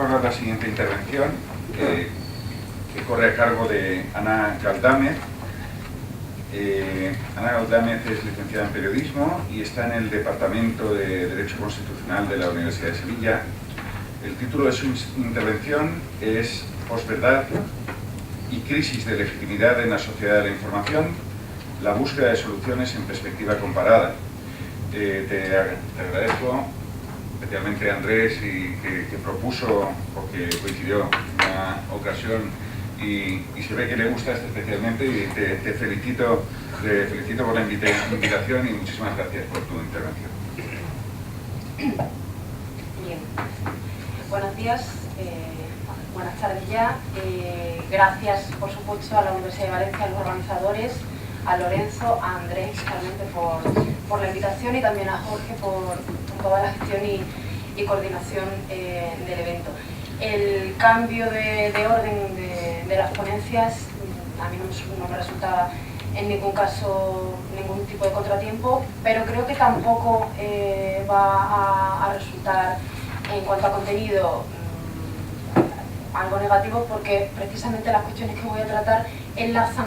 a hablar la siguiente intervención, que corre a cargo de Ana Galdámez. Ana Galdámez es licenciada en Periodismo y está en el Departamento de Derecho Constitucional de la Universidad de Sevilla. El título de su intervención es Posverdad y crisis de legitimidad en la sociedad de la información, la búsqueda de soluciones en perspectiva comparada. Te agradezco especialmente a Andrés que propuso, porque coincidió en una ocasión y se ve que le gusta especialmente, y te felicito por la invitación y muchísimas gracias por tu intervención. Bien, buenos días, buenas tardes ya. Gracias, por supuesto, a la Universidad de Valencia, a los organizadores, a Lorenzo, a Andrés especialmente por la invitación, y también a Jorge por toda la gestión y coordinación del evento. El cambio de orden de las ponencias a mí no me resulta en ningún caso ningún tipo de contratiempo, pero creo que tampoco va a resultar en cuanto a contenido algo negativo, porque precisamente las cuestiones que voy a tratar enlazan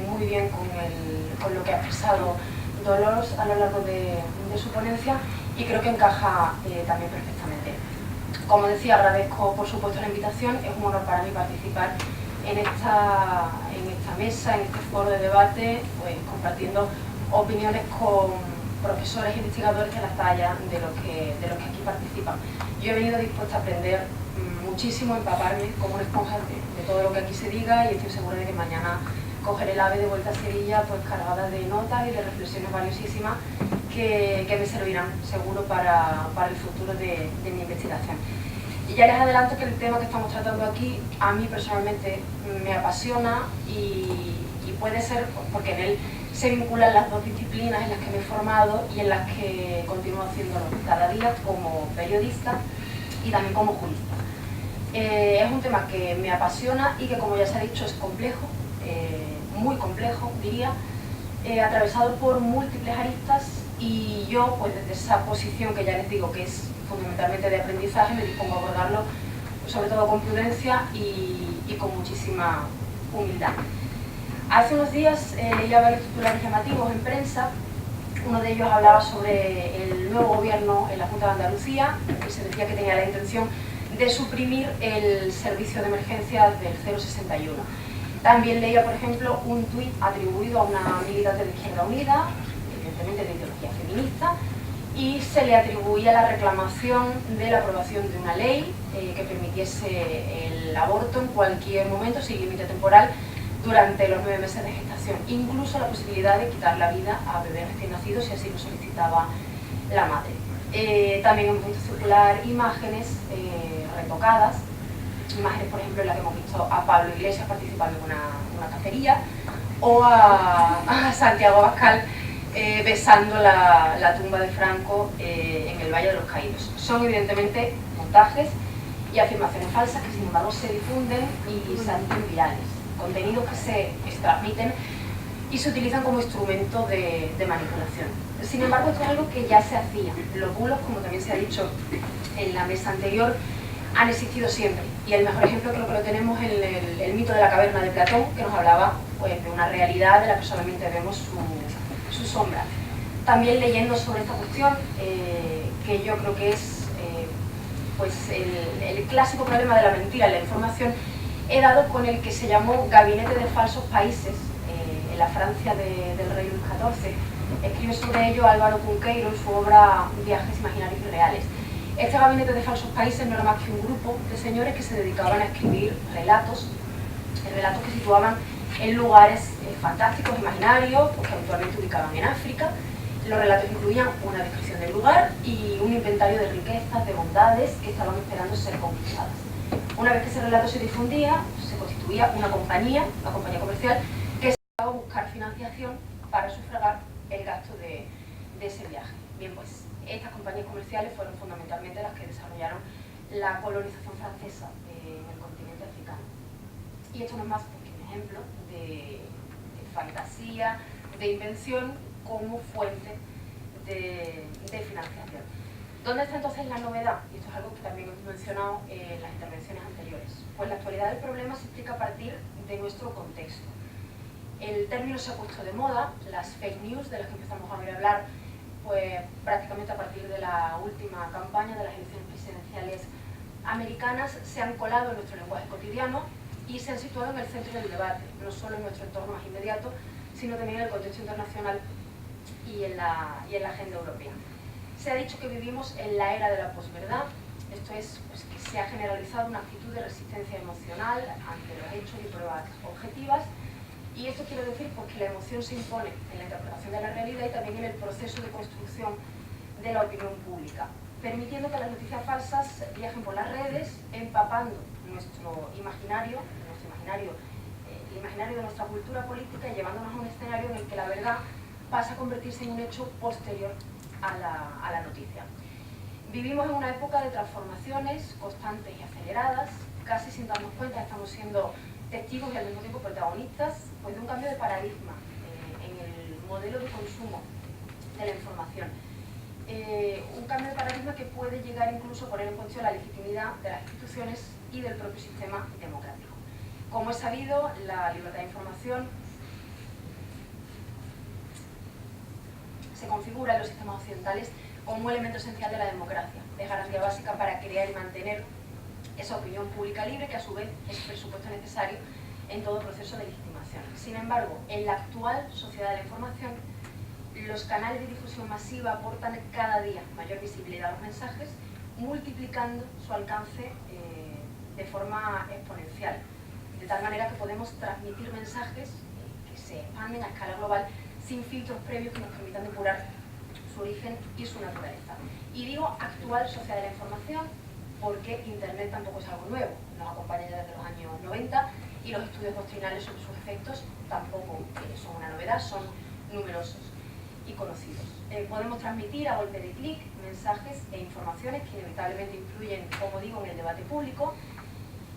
muy bien con lo que ha expresado Dolors a lo largo de su ponencia, y creo que encaja también perfectamente. Como decía, agradezco por supuesto la invitación. Es un honor para mí participar en esta mesa, en este foro de debate, pues compartiendo opiniones con profesores e investigadores de la talla de los que aquí participan. Yo he venido dispuesta a aprender muchísimo, a empaparme como una esponja de todo lo que aquí se diga, y estoy segura de que mañana cogeré el AVE de vuelta a Sevilla pues cargada de notas y de reflexiones valiosísimas que me servirán seguro para el futuro de mi investigación. Y ya les adelanto que el tema que estamos tratando aquí a mí personalmente me apasiona, y puede ser porque en él se vinculan las dos disciplinas en las que me he formado y en las que continúo haciéndolo cada día como periodista y también como jurista. Es un tema que me apasiona y que, como ya se ha dicho, es complejo, muy complejo diría, atravesado por múltiples aristas, y yo pues desde esa posición que ya les digo que es fundamentalmente de aprendizaje me dispongo a abordarlo sobre todo con prudencia y con muchísima humildad. Hace unos días leía varios titulares llamativos en prensa. Uno de ellos hablaba sobre el nuevo gobierno en la Junta de Andalucía, y se decía que tenía la intención de suprimir el servicio de emergencias del 061. También leía, por ejemplo, un tuit atribuido a una militante de Izquierda Unida, evidentemente de ideología feminista, y se le atribuía la reclamación de la aprobación de una ley que permitiese el aborto en cualquier momento, sin límite temporal, durante los 9 meses de gestación, incluso la posibilidad de quitar la vida a bebés recién nacidos si así lo solicitaba la madre. También hemos visto circular imágenes retocadas, imágenes, por ejemplo, en las que hemos visto a Pablo Iglesias participando en una cacería, o a Santiago Abascal besando la tumba de Franco en el Valle de los Caídos. Son evidentemente montajes y afirmaciones falsas que sin embargo se difunden y se hacen virales, contenidos que se transmiten y se utilizan como instrumento de manipulación. Sin embargo, esto es algo que ya se hacía. Los bulos, como también se ha dicho en la mesa anterior, han existido siempre, y el mejor ejemplo creo que lo tenemos en el mito de la caverna de Platón, que nos hablaba pues de una realidad de la que solamente vemos su sombra. También leyendo sobre esta cuestión, que yo creo que es pues el clásico problema de la mentira en la información, he dado con el que se llamó Gabinete de Falsos Países en la Francia del rey Luis XIV. Escribe sobre ello Álvaro Cunqueiro en su obra Viajes imaginarios y reales. Este gabinete de falsos países no era más que un grupo de señores que se dedicaban a escribir relatos que situaban en lugares fantásticos, imaginarios, pues que habitualmente ubicaban en África. Los relatos incluían una descripción del lugar y un inventario de riquezas, de bondades que estaban esperando ser conquistadas. Una vez que ese relato se difundía, se constituía una compañía comercial, que se dedicaba a buscar financiación para sufragar el gasto de ese viaje. Bien, pues estas compañías comerciales fueron fundamentalmente las que desarrollaron la colonización francesa en el continente africano. Y esto no es más que un ejemplo de fantasía, de invención como fuente de financiación. ¿Dónde está entonces la novedad? Y esto es algo que también hemos mencionado en las intervenciones anteriores. Pues la actualidad del problema se explica a partir de nuestro contexto. El término se ha puesto de moda, las fake news, de las que empezamos a oír hablar, pues prácticamente a partir de la última campaña de las elecciones presidenciales americanas, se han colado en nuestro lenguaje cotidiano y se han situado en el centro del debate, no solo en nuestro entorno más inmediato, sino también en el contexto internacional y en la agenda europea. Se ha dicho que vivimos en la era de la posverdad, esto es, pues, que se ha generalizado una actitud de resistencia emocional ante los hechos y pruebas objetivas, y esto quiere decir pues, que la emoción se impone en la interpretación de la realidad y también en el proceso de construcción de la opinión pública, permitiendo que las noticias falsas viajen por las redes, empapando nuestro imaginario, el imaginario de nuestra cultura política y llevándonos a un escenario en el que la verdad pasa a convertirse en un hecho posterior a la noticia. Vivimos en una época de transformaciones constantes y aceleradas, casi sin darnos cuenta estamos siendo testigos y al mismo tiempo protagonistas pues, de un cambio de paradigma en el modelo de consumo de la información. Un cambio de paradigma que puede llegar incluso a poner en cuestión la legitimidad de las instituciones y del propio sistema democrático. Como es sabido, la libertad de información se configura en los sistemas occidentales como un elemento esencial de la democracia, es garantía básica para crear y mantener esa opinión pública libre que a su vez es presupuesto necesario en todo proceso de legitimación. Sin embargo, en la actual sociedad de la información, los canales de difusión masiva aportan cada día mayor visibilidad a los mensajes, multiplicando su alcance de forma exponencial, de tal manera que podemos transmitir mensajes que se expanden a escala global sin filtros previos que nos permitan depurar su origen y su naturaleza. Y digo actual sociedad de la información porque Internet tampoco es algo nuevo, nos acompaña ya desde los años 90 y los estudios doctrinales sobre sus efectos tampoco son una novedad, son numerosos y conocidos. Podemos transmitir a golpe de clic mensajes e informaciones que inevitablemente influyen, como digo, en el debate público,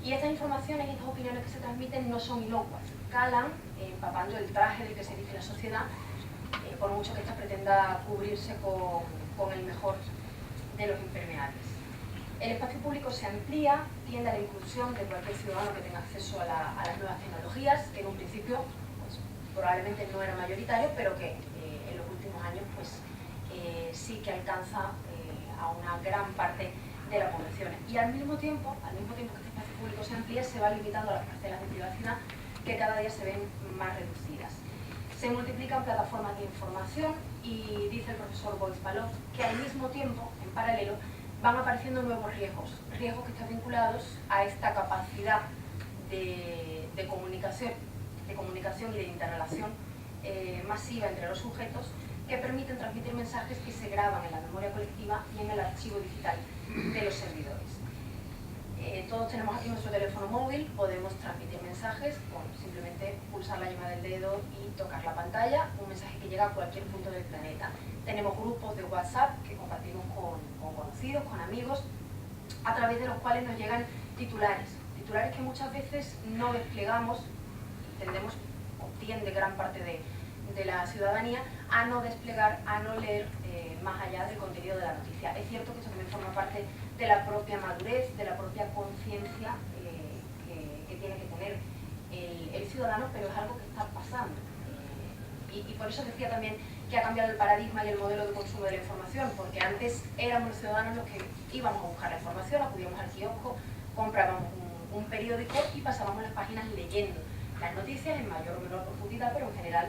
y estas informaciones y estas opiniones que se transmiten no son inocuas, calan empapando el traje del que se dice la sociedad, por mucho que ésta pretenda cubrirse con el mejor de los impermeables. El espacio público se amplía, tiende a la inclusión de cualquier ciudadano que tenga acceso a las nuevas tecnologías, que en un principio pues, probablemente no era mayoritario, pero que en los últimos años pues, sí que alcanza a una gran parte de la población. Y al mismo tiempo que este espacio público se amplía, se va limitando a las parcelas de privacidad que cada día se ven más reducidas. Se multiplican plataformas de información y dice el profesor Boris Palov que al mismo tiempo, en paralelo, van apareciendo nuevos riesgos que están vinculados a esta capacidad de comunicación y de interrelación masiva entre los sujetos que permiten transmitir mensajes que se graban en la memoria colectiva y en el archivo digital de los servidores. Todos tenemos aquí nuestro teléfono móvil, podemos transmitir mensajes con simplemente pulsar la yema del dedo y tocar la pantalla, un mensaje que llega a cualquier punto del planeta. Tenemos grupos de WhatsApp que compartimos con conocidos, con amigos, a través de los cuales nos llegan titulares que muchas veces no desplegamos, tendemos, o tiende gran parte de la ciudadanía a no desplegar, a no leer más allá del contenido de la noticia. Es cierto que esto también forma parte de la propia madurez, de la propia conciencia que tiene que tener el ciudadano, pero es algo que está pasando. Y por eso decía también que ha cambiado el paradigma y el modelo de consumo de la información, porque antes éramos los ciudadanos los que íbamos a buscar la información, acudíamos al kiosco, comprábamos un periódico y pasábamos las páginas leyendo las noticias en mayor o menor profundidad, pero en general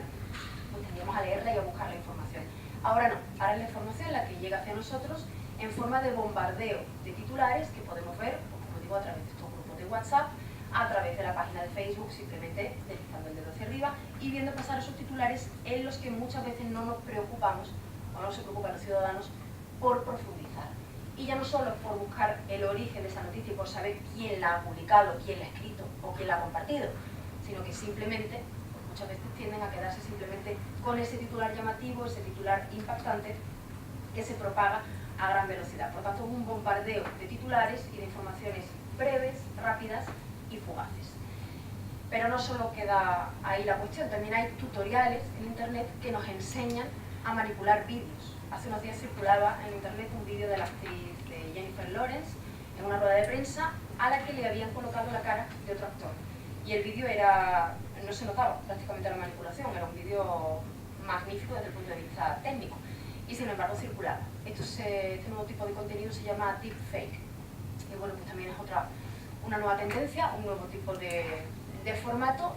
pues tendríamos a leerla y a buscar la información. Ahora no, ahora es la información la que llega hacia nosotros en forma de bombardeo de titulares que podemos ver, pues, como digo, a través de estos grupos de WhatsApp, a través de la página de Facebook, simplemente deslizando el dedo hacia arriba y viendo pasar esos titulares en los que muchas veces no nos preocupamos, o no se preocupan los ciudadanos, por profundizar. Y ya no solo por buscar el origen de esa noticia y por saber quién la ha publicado, quién la ha escrito o quién la ha compartido, sino que simplemente, pues muchas veces tienden a quedarse simplemente con ese titular llamativo, ese titular impactante que se propaga a gran velocidad. Por tanto, un bombardeo de titulares y de informaciones breves, rápidas y fugaces. Pero no solo queda ahí la cuestión, también hay tutoriales en internet que nos enseñan a manipular vídeos. hace unos días circulaba en internet un vídeo de la actriz Jennifer Lawrence en una rueda de prensa a la que le habían colocado la cara de otro actor. Y el vídeo no se notaba prácticamente la manipulación, era un vídeo magnífico desde el punto de vista técnico. Y sin embargo circulaba. Este nuevo tipo de contenido se llama deepfake. Y bueno, pues también es una nueva tendencia, un nuevo tipo de formato,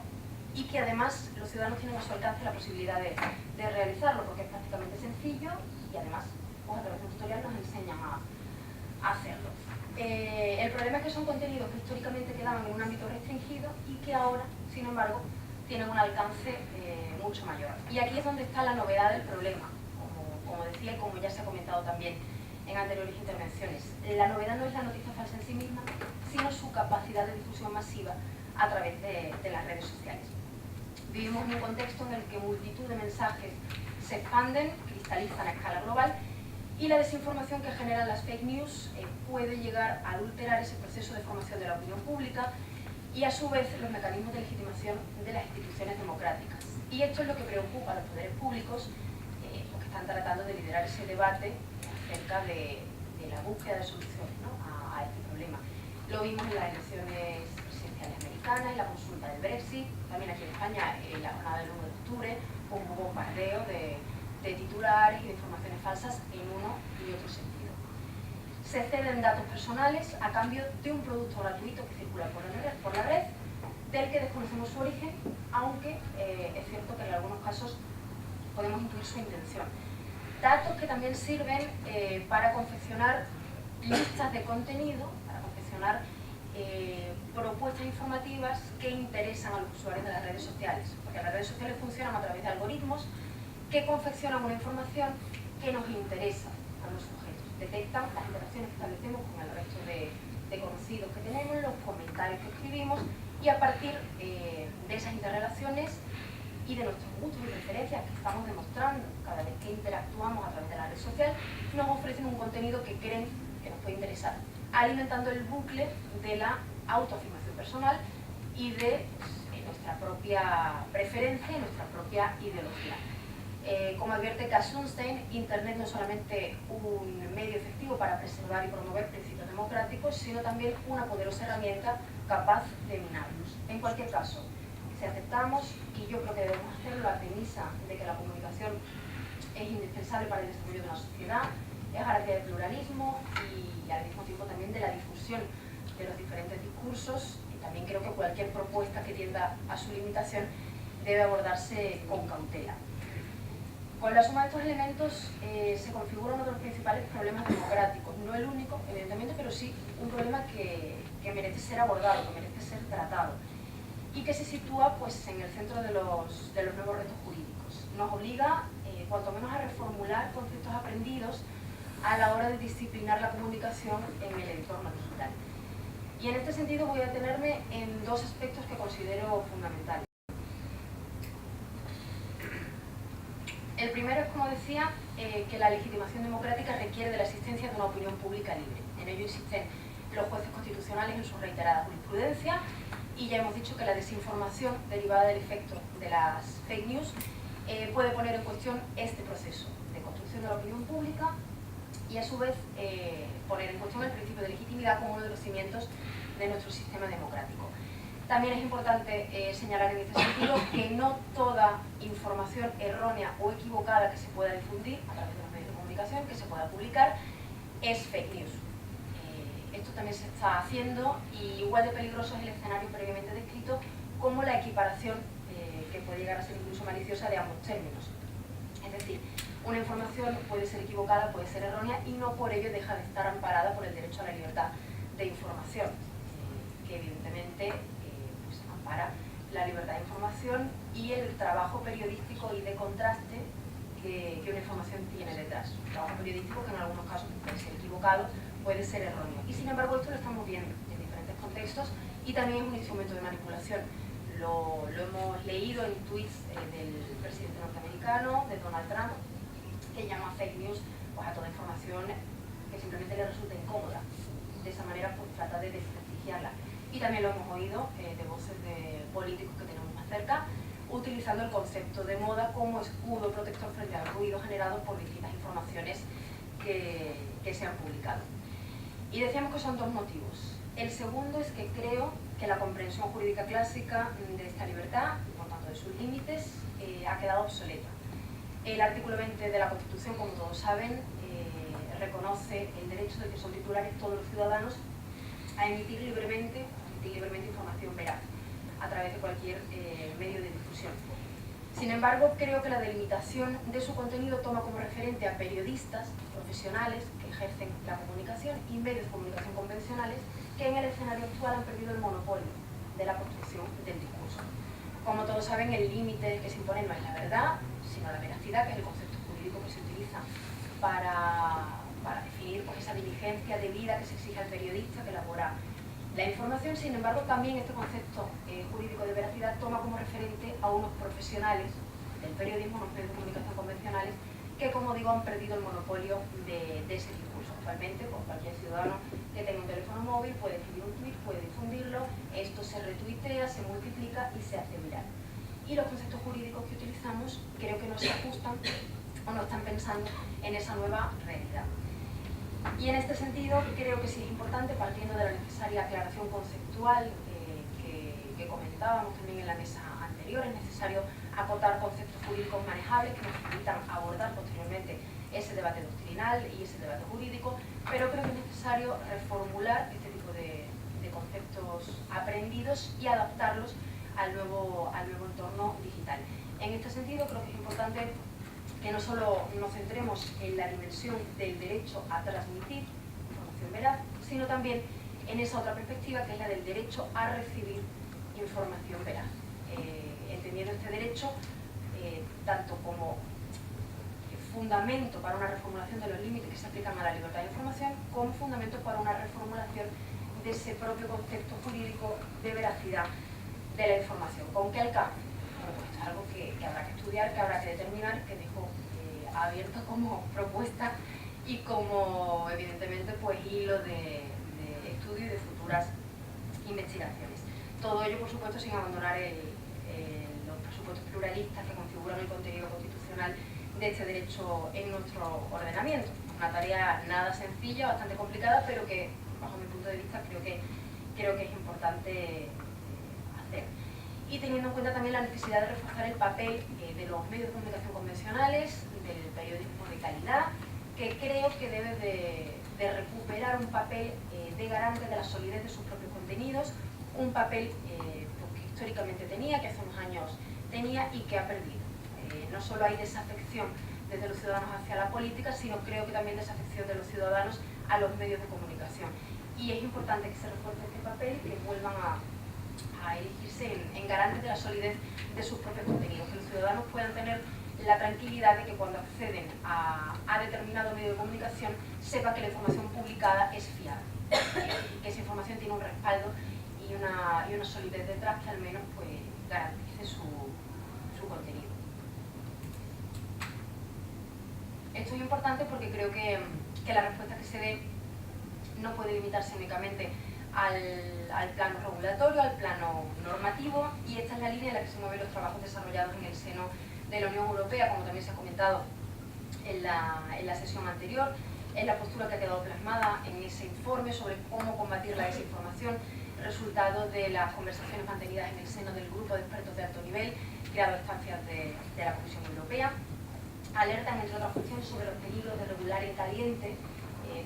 y que además los ciudadanos tienen a su alcance la posibilidad de realizarlo, porque es prácticamente sencillo y además pues a través de un tutorial nos enseñan a hacerlo. El problema es que son contenidos que históricamente quedaban en un ámbito restringido y que ahora, sin embargo, tienen un alcance mucho mayor. Y aquí es donde está la novedad del problema, como decía y como ya se ha comentado también en anteriores intervenciones. La novedad no es la noticia falsa en sí misma, sino su capacidad de difusión masiva a través de las redes sociales. Vivimos en un contexto en el que multitud de mensajes se expanden, cristalizan a escala global, y la desinformación que generan las fake news puede llegar a adulterar ese proceso de formación de la opinión pública y a su vez los mecanismos de legitimación de las instituciones democráticas. Y esto es lo que preocupa a los poderes públicos, los que están tratando de liderar ese debate acerca de la búsqueda de soluciones, ¿no?, a este problema. Lo vimos en las elecciones presidenciales americanas, en la consulta del Brexit, también aquí en España, en la jornada del 1 de octubre, hubo un bombardeo de titulares y de informaciones falsas en uno y otro sentido. Se ceden datos personales a cambio de un producto gratuito que circula por la red, del que desconocemos su origen, aunque es cierto que en algunos casos podemos intuir su intención. Datos que también sirven para confeccionar listas de contenido, para confeccionar propuestas informativas que interesan a los usuarios de las redes sociales, porque las redes sociales funcionan a través de algoritmos que confeccionan una información que nos interesa a los sujetos. Detectan las interacciones que establecemos con el resto de conocidos que tenemos, los comentarios que escribimos, y a partir de esas interrelaciones y de nuestros gustos y preferencias que estamos demostrando cada vez que interactuamos a través de la red social, nos ofrecen un contenido que creen que nos puede interesar, alimentando el bucle de la autoafirmación personal y de nuestra propia preferencia y nuestra propia ideología. Como advierte Cass Sunstein, Internet no es solamente un medio efectivo para preservar y promover principios democráticos, sino también una poderosa herramienta capaz de minarlos. En cualquier caso, si aceptamos, y yo creo que debemos hacerlo, la premisa de que la comunicación es indispensable para el desarrollo de una sociedad, es garantía de pluralismo y al mismo tiempo también de la difusión de los diferentes discursos, y también creo que cualquier propuesta que tienda a su limitación debe abordarse con cautela. Con la suma de estos elementos se configura uno de los principales problemas democráticos, no el único, evidentemente, pero sí un problema que merece ser abordado, que merece ser tratado, y que se sitúa pues, en el centro de los nuevos retos jurídicos. Nos obliga, cuanto menos, a reformular conceptos aprendidos a la hora de disciplinar la comunicación en el entorno digital. Y en este sentido voy a detenerme en dos aspectos que considero fundamentales. El primero es, como decía, que la legitimación democrática requiere de la existencia de una opinión pública libre. En ello insisten los jueces constitucionales en su reiterada jurisprudencia, y ya hemos dicho que la desinformación derivada del efecto de las fake news puede poner en cuestión este proceso de construcción de la opinión pública y a su vez poner en cuestión el principio de legitimidad como uno de los cimientos de nuestro sistema democrático. También es importante señalar en este sentido que no toda información errónea o equivocada que se pueda difundir a través de los medios de comunicación, que se pueda publicar, es fake news. Esto también se está haciendo, y igual de peligroso es el escenario previamente descrito como la equiparación, que puede llegar a ser incluso maliciosa, de ambos términos. Es decir, una información puede ser equivocada, puede ser errónea, y no por ello deja de estar amparada por el derecho a la libertad de información, que evidentemente ampara la libertad de información y el trabajo periodístico y de contraste que una información tiene detrás. Un trabajo periodístico que en algunos casos puede ser equivocado, puede ser erróneo. Y sin embargo esto lo estamos viendo en diferentes contextos y también es un instrumento de manipulación. Lo hemos leído en tweets del presidente norteamericano, de Donald Trump, que llama fake news pues, a toda información que simplemente le resulta incómoda. De esa manera pues, trata de desprestigiarla. Y también lo hemos oído de voces de políticos que tenemos más cerca, utilizando el concepto de moda como escudo protector frente al ruido generado por distintas informaciones que se han publicado. Y decíamos que son dos motivos. El segundo es que creo que la comprensión jurídica clásica de esta libertad, y por tanto de sus límites, ha quedado obsoleta. El artículo 20 de la Constitución, como todos saben, reconoce el derecho de que son titulares todos los ciudadanos a emitir libremente información veraz a través de cualquier medio de difusión. Sin embargo, creo que la delimitación de su contenido toma como referente a periodistas profesionales que ejercen la comunicación y medios de comunicación convencionales que en el escenario actual han perdido el monopolio de la construcción del discurso. Como todos saben, el límite que se impone no es la verdad, sino la veracidad, que es el concepto jurídico que se utiliza para definir pues, esa diligencia debida que se exige al periodista que elabora la información. Sin embargo, también este concepto jurídico de veracidad toma como referente a unos profesionales del periodismo, unos medios de comunicación convencionales, que, como digo, han perdido el monopolio de ese discurso. Actualmente, pues, cualquier ciudadano que tenga un teléfono móvil puede escribir un tuit, puede difundirlo, esto se retuitea, se multiplica y se hace viral. Y los conceptos jurídicos que utilizamos creo que no se ajustan o no están pensando en esa nueva realidad. Y en este sentido creo que sí es importante, partiendo de la necesaria aclaración conceptual que comentábamos también en la mesa anterior, es necesario acotar conceptos jurídicos manejables que nos permitan abordar posteriormente ese debate doctrinal y ese debate jurídico, pero creo que es necesario reformular este tipo de conceptos aprendidos y adaptarlos al nuevo entorno digital. En este sentido creo que es importante que no solo nos centremos en la dimensión del derecho a transmitir información veraz, sino también en esa otra perspectiva que es la del derecho a recibir información veraz. Entendiendo este derecho tanto como fundamento para una reformulación de los límites que se aplican a la libertad de información, como fundamento para una reformulación de ese propio concepto jurídico de veracidad de la información. ¿Con qué alcance? Bueno, pues es algo que habrá que estudiar, que habrá que determinar, que dejo abierto como propuesta y como, evidentemente, pues hilo de estudio y de futuras investigaciones. Todo ello, por supuesto, sin abandonar los presupuestos pluralistas que configuran el contenido constitucional de este derecho en nuestro ordenamiento. Una tarea nada sencilla, bastante complicada, pero que, bajo mi punto de vista, creo que es importante hacer. Y teniendo en cuenta también la necesidad de reforzar el papel de los medios de comunicación convencionales, del periodismo de calidad, que creo que debe de recuperar un papel de garante de la solidez de sus propios contenidos, un papel que históricamente tenía, que hace unos años tenía y que ha perdido. No solo hay desafección desde los ciudadanos hacia la política, sino creo que también desafección de los ciudadanos a los medios de comunicación. Y es importante que se refuerce este papel y que vuelvan a erigirse en garantes de la solidez de sus propios contenidos, que los ciudadanos puedan tener la tranquilidad de que cuando acceden a determinado medio de comunicación sepa que la información publicada es fiable, que esa información tiene un respaldo y una solidez detrás que al menos pues, garantice su contenido. Esto es importante porque creo que la respuesta que se dé no puede limitarse únicamente al plano regulatorio, al plano normativo, y esta es la línea en la que se mueven los trabajos desarrollados en el seno de la Unión Europea, como también se ha comentado en la sesión anterior. Es la postura que ha quedado plasmada en ese informe sobre cómo combatir la desinformación, resultado de las conversaciones mantenidas en el seno del grupo de expertos de alto nivel, creado a instancias de la Comisión Europea. Alertan, entre otras cuestiones, sobre los peligros de regular en caliente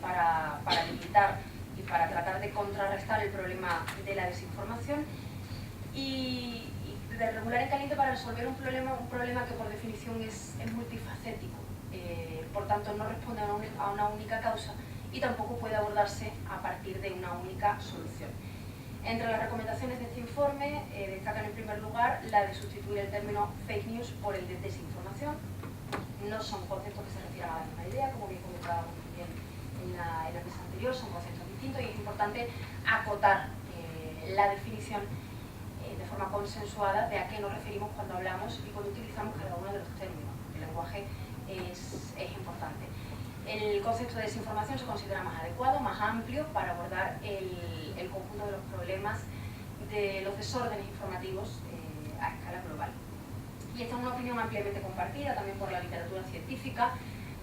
para limitar y para tratar de contrarrestar el problema de la desinformación, y de regular en caliente para resolver un problema que por definición es multifacético, por tanto no responde a una única causa y tampoco puede abordarse a partir de una única solución. Entre las recomendaciones de este informe destacan en primer lugar la de sustituir el término fake news por el de desinformación. No son conceptos que se refieran a la misma idea, como bien comentábamos también en la mesa anterior, son conceptos distintos y es importante acotar la definición de forma consensuada de a qué nos referimos cuando hablamos y cuando utilizamos cada uno de los términos. El lenguaje es importante. El concepto de desinformación se considera más adecuado, más amplio para abordar el conjunto de los problemas de los desórdenes informativos a escala global. Y esta es una opinión ampliamente compartida también por la literatura científica.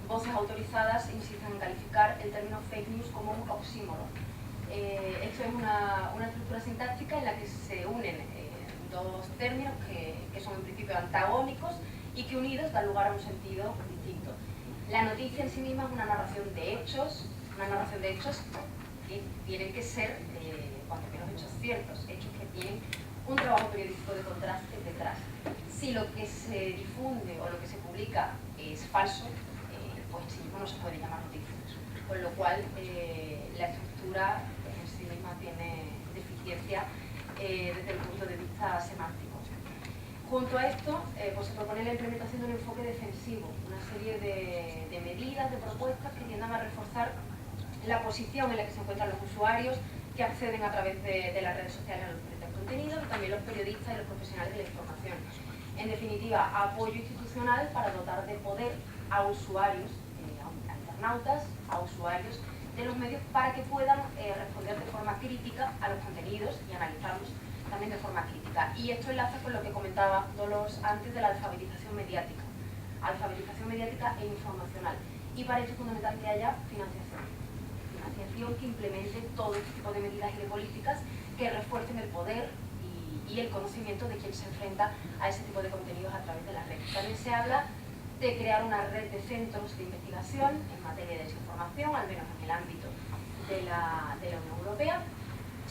Voces autorizadas insisten en calificar el término fake news como un oxímoron. Esto es una estructura sintáctica en la que se unen dos términos que son en principio antagónicos y que unidos dan lugar a un sentido distinto. La noticia en sí misma es una narración de hechos que tienen que ser, cuanto menos hechos ciertos, hechos que tienen un trabajo periodístico de contraste detrás. Si lo que se difunde o lo que se publica es falso, pues en sí mismo no se puede llamar noticia. Con lo cual, la estructura en sí misma tiene deficiencia desde el punto de vista semántico. Junto a esto, pues se propone la implementación de un enfoque defensivo, una serie de medidas, de propuestas que tiendan a reforzar la posición en la que se encuentran los usuarios que acceden a través de las redes sociales a los diferentes contenidos y también los periodistas y los profesionales de la información. En definitiva, apoyo institucional para dotar de poder a usuarios, a internautas, a usuarios de los medios para que puedan responder de forma crítica a los contenidos y analizarlos también de forma crítica. Y esto enlaza con lo que comentaba Dolores antes de la alfabetización mediática e informacional. Y para ello es fundamental que haya financiación que implemente todo este tipo de medidas y de políticas que refuercen el poder y el conocimiento de quien se enfrenta a ese tipo de contenidos a través de las redes. También se habla de crear una red de centros de investigación en materia de desinformación, al menos en el ámbito de la Unión Europea,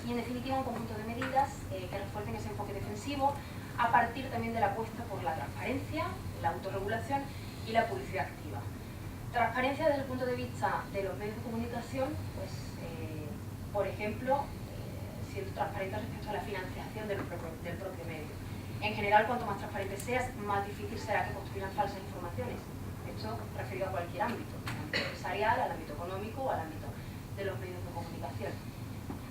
y en definitiva un conjunto de medidas que refuercen ese enfoque defensivo a partir también de la apuesta por la transparencia, la autorregulación y la publicidad activa. Transparencia desde el punto de vista de los medios de comunicación, pues, por ejemplo, siendo transparentes respecto a la financiación del propio medio. En general, cuanto más transparente seas, más difícil será que construyan falsas informaciones. Esto referido a cualquier ámbito, al ámbito empresarial, al ámbito económico o al ámbito de los medios de comunicación.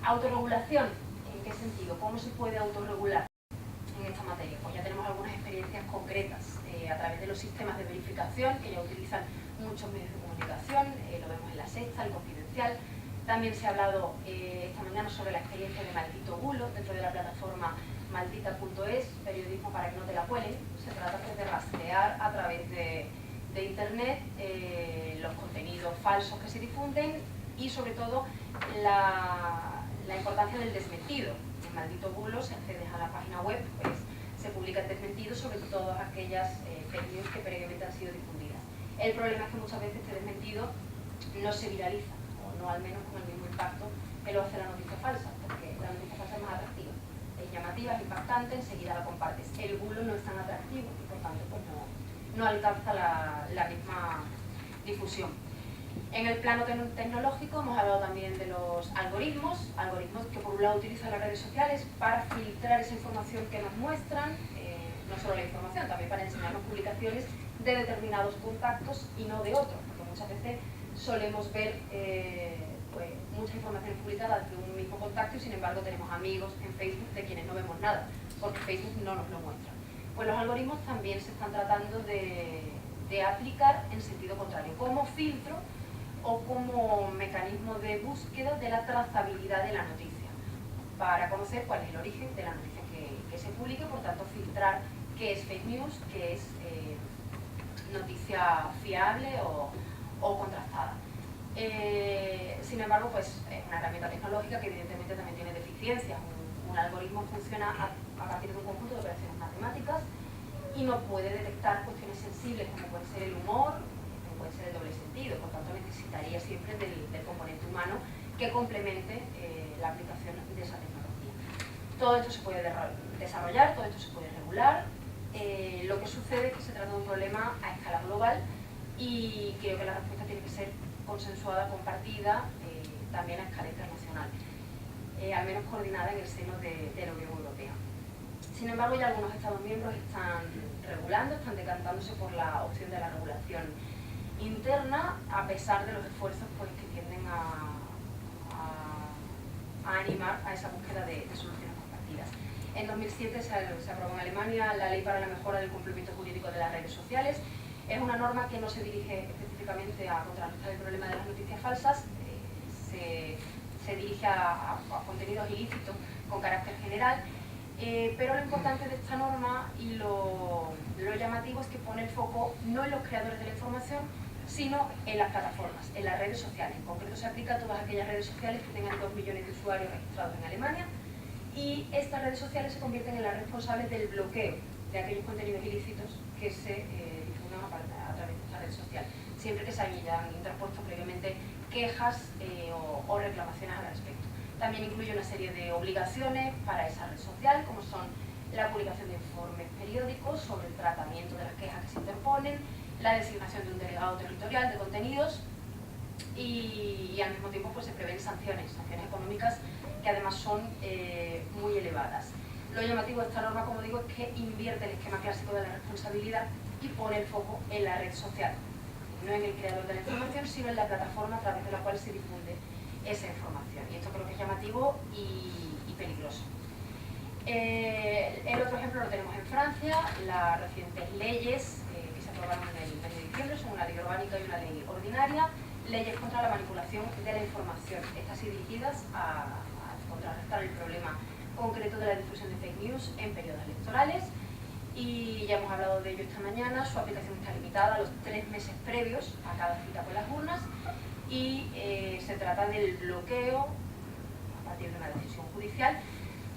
Autorregulación, ¿en qué sentido? ¿Cómo se puede autorregular en esta materia? Pues ya tenemos algunas experiencias concretas a través de los sistemas de verificación que ya utilizan muchos medios de comunicación, lo vemos en La Sexta, El Confidencial. También se ha hablado esta mañana sobre la experiencia de Maldito Bulo dentro de la plataforma maldita.es, periodismo para que no te la cuelen. Se trata pues, de rastrear a través de internet los contenidos falsos que se difunden y sobre todo la importancia del desmentido. En Maldito Bulo, si accedes a la página web, pues se publican desmentidos sobre todas aquellas fake news que previamente han sido difundidas. El problema es que muchas veces este desmentido no se viraliza, o no al menos con el mismo impacto que lo hace la noticia falsa, porque la noticia falsa es más atractiva, es llamativa, es impactante, enseguida la compartes. El bulo no es tan atractivo y por tanto pues no alcanza la misma difusión. En el plano tecnológico hemos hablado también de los algoritmos que por un lado utilizan las redes sociales para filtrar esa información que nos muestran, no solo la información, también para enseñarnos publicaciones de determinados contactos y no de otros, porque muchas veces solemos ver pues, muchas informaciones publicadas de un mismo contacto y sin embargo tenemos amigos en Facebook de quienes no vemos nada, porque Facebook no nos lo muestra. Pues los algoritmos también se están tratando de aplicar en sentido contrario, como filtro o como mecanismo de búsqueda de la trazabilidad de la noticia, para conocer cuál es el origen de la noticia que se publique, por tanto filtrar qué es fake news, qué es noticia fiable o contrastada. Sin embargo, pues es una herramienta tecnológica que evidentemente también tiene deficiencias. Un algoritmo funciona a partir de un conjunto de operaciones matemáticas y no puede detectar cuestiones sensibles como puede ser el humor, como puede ser el doble sentido, por tanto necesitaría siempre del componente humano que complemente la aplicación de esa tecnología. Todo esto se puede desarrollar, todo esto se puede regular. Lo que sucede es que se trata de un problema a escala global y creo que la respuesta tiene que ser consensuada, compartida, también a escala internacional, al menos coordinada en el seno de la Unión Europea. Sin embargo, ya algunos Estados miembros están regulando, están decantándose por la opción de la regulación interna, a pesar de los esfuerzos pues, que tienden a animar a esa búsqueda de soluciones compartidas. En 2007 se aprobó en Alemania la Ley para la Mejora del Cumplimiento Jurídico de las Redes Sociales. Es una norma que no se dirige específicamente a contrarrestar el problema de las noticias falsas, se dirige a contenidos ilícitos con carácter general. Pero lo importante de esta norma y lo llamativo es que pone el foco no en los creadores de la información, sino en las plataformas, en las redes sociales. En concreto se aplica a todas aquellas redes sociales que tengan 2 millones de usuarios registrados en Alemania, y estas redes sociales se convierten en las responsables del bloqueo de aquellos contenidos ilícitos que se difundan a través de esta red social, siempre que se hayan interpuesto previamente quejas o reclamaciones al respecto. También incluye una serie de obligaciones para esa red social, como son la publicación de informes periódicos sobre el tratamiento de las quejas que se interponen, la designación de un delegado territorial de contenidos y al mismo tiempo pues, se prevén sanciones económicas que además son muy elevadas. Lo llamativo de esta norma, como digo, es que invierte el esquema clásico de la responsabilidad y pone el foco en la red social, no en el creador de la información, sino en la plataforma a través de la cual se difunde esa información. Y esto creo que es llamativo y peligroso. El otro ejemplo lo tenemos en Francia. Las recientes leyes que se aprobaron en el mes de diciembre son una ley orgánica y una ley ordinaria, leyes contra la manipulación de la información. Estas sí dirigidas a contrarrestar el problema concreto de la difusión de fake news en periodos electorales, y ya hemos hablado de ello esta mañana. Su aplicación está limitada a los 3 meses previos a cada cita con las urnas, y se trata del bloqueo, a partir de una decisión judicial,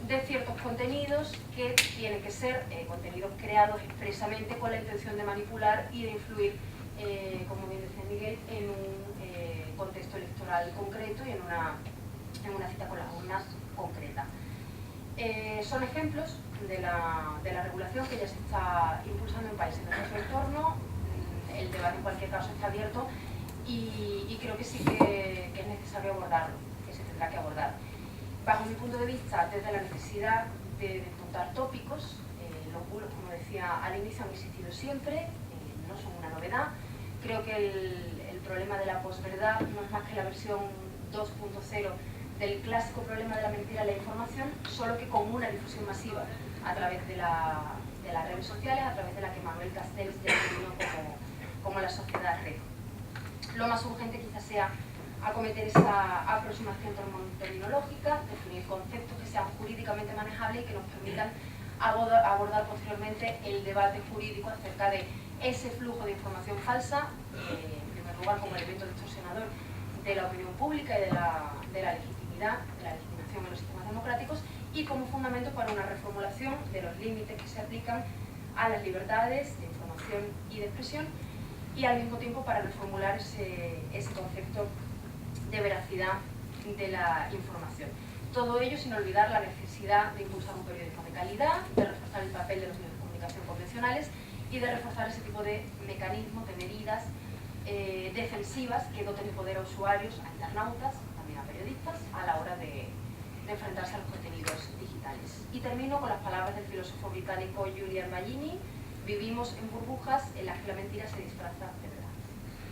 de ciertos contenidos que tienen que ser contenidos creados expresamente con la intención de manipular y de influir, como bien decía Miguel, en un contexto electoral concreto y en una cita con las urnas concreta. Son ejemplos de la regulación que ya se está impulsando en países de nuestro entorno. El debate en cualquier caso está abierto y creo que sí que es necesario abordarlo, que se tendrá que abordar. Bajo mi punto de vista, desde la necesidad de despuntar tópicos, los bulos, como decía al inicio, han existido siempre, no son una novedad. Creo que el problema de la posverdad no es más que la versión 2.0 del clásico problema de la mentira y la información, solo que con una difusión masiva a través de las redes sociales, a través de la que Manuel Castells ya definió como la sociedad red. Lo más urgente quizás sea acometer esa aproximación terminológica, definir conceptos que sean jurídicamente manejables y que nos permitan abordar posteriormente el debate jurídico acerca de ese flujo de información falsa, en primer lugar como elemento distorsionador de la opinión pública y de la legitimidad, de la legitimación en los sistemas democráticos, y como fundamento para una reformulación de los límites que se aplican a las libertades de información y de expresión, y al mismo tiempo para reformular ese concepto de veracidad de la información. Todo ello sin olvidar la necesidad de impulsar un periodismo de calidad, de reforzar el papel de los medios de comunicación convencionales y de reforzar ese tipo de mecanismos, de medidas defensivas que doten de poder a usuarios, a internautas, también a periodistas, a la hora de enfrentarse a los contenidos digitales. Y termino con las palabras del filósofo británico Julian Baggini: vivimos en burbujas en las que la mentira se disfraza de verdad.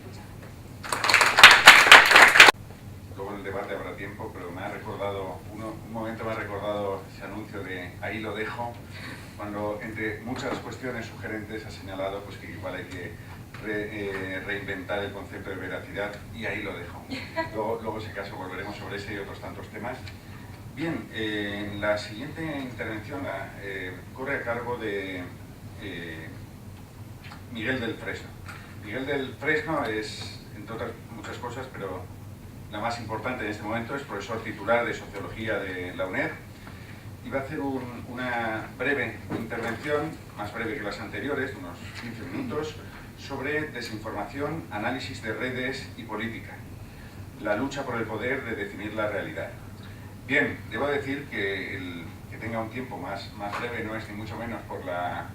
Muchas gracias. Luego en el debate habrá tiempo, pero me ha recordado, un momento me ha recordado ese anuncio de "ahí lo dejo", cuando entre muchas cuestiones sugerentes ha señalado pues, que igual hay que reinventar el concepto de veracidad, y ahí lo dejo. Luego si acaso volveremos sobre ese y otros tantos temas. Bien, la siguiente intervención corre a cargo de Miguel del Fresno. Miguel del Fresno es, entre otras muchas cosas, pero la más importante en este momento, es profesor titular de Sociología de la UNED, y va a hacer una breve intervención, más breve que las anteriores, unos 15 minutos, sobre desinformación, análisis de redes y política, la lucha por el poder de definir la realidad. Bien, debo decir que el que tenga un tiempo más breve no es ni mucho menos por la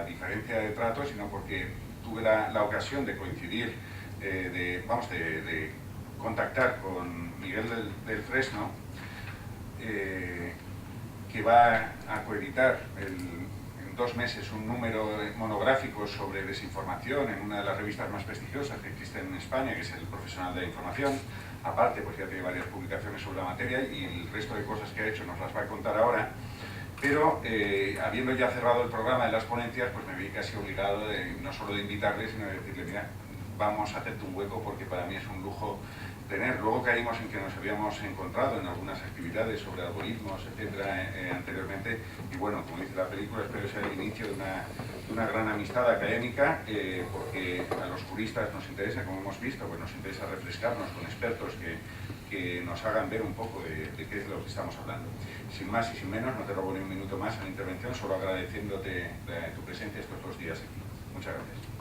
diferencia de trato, sino porque tuve la ocasión de coincidir, de contactar con Miguel del Fresno, que va a coeditar en 2 meses un número monográfico sobre desinformación en una de las revistas más prestigiosas que existen en España, que es El Profesional de la Información. Aparte, pues ya tiene varias publicaciones sobre la materia, y el resto de cosas que ha hecho nos las va a contar ahora. Pero habiendo ya cerrado el programa de las ponencias, pues me vi casi obligado no solo de invitarle, sino de decirle: mira, vamos a hacerte un hueco, porque para mí es un lujo tener. Luego caímos en que nos habíamos encontrado en algunas actividades sobre algoritmos, etcétera, anteriormente, y bueno, como dice la película, espero que sea el inicio de una gran amistad académica, porque a los juristas nos interesa, como hemos visto, pues nos interesa refrescarnos con expertos que nos hagan ver un poco de qué es lo que estamos hablando. Sin más y sin menos, no te robo ni un minuto más en la intervención, solo agradeciéndote tu presencia estos 2 días aquí. Muchas gracias.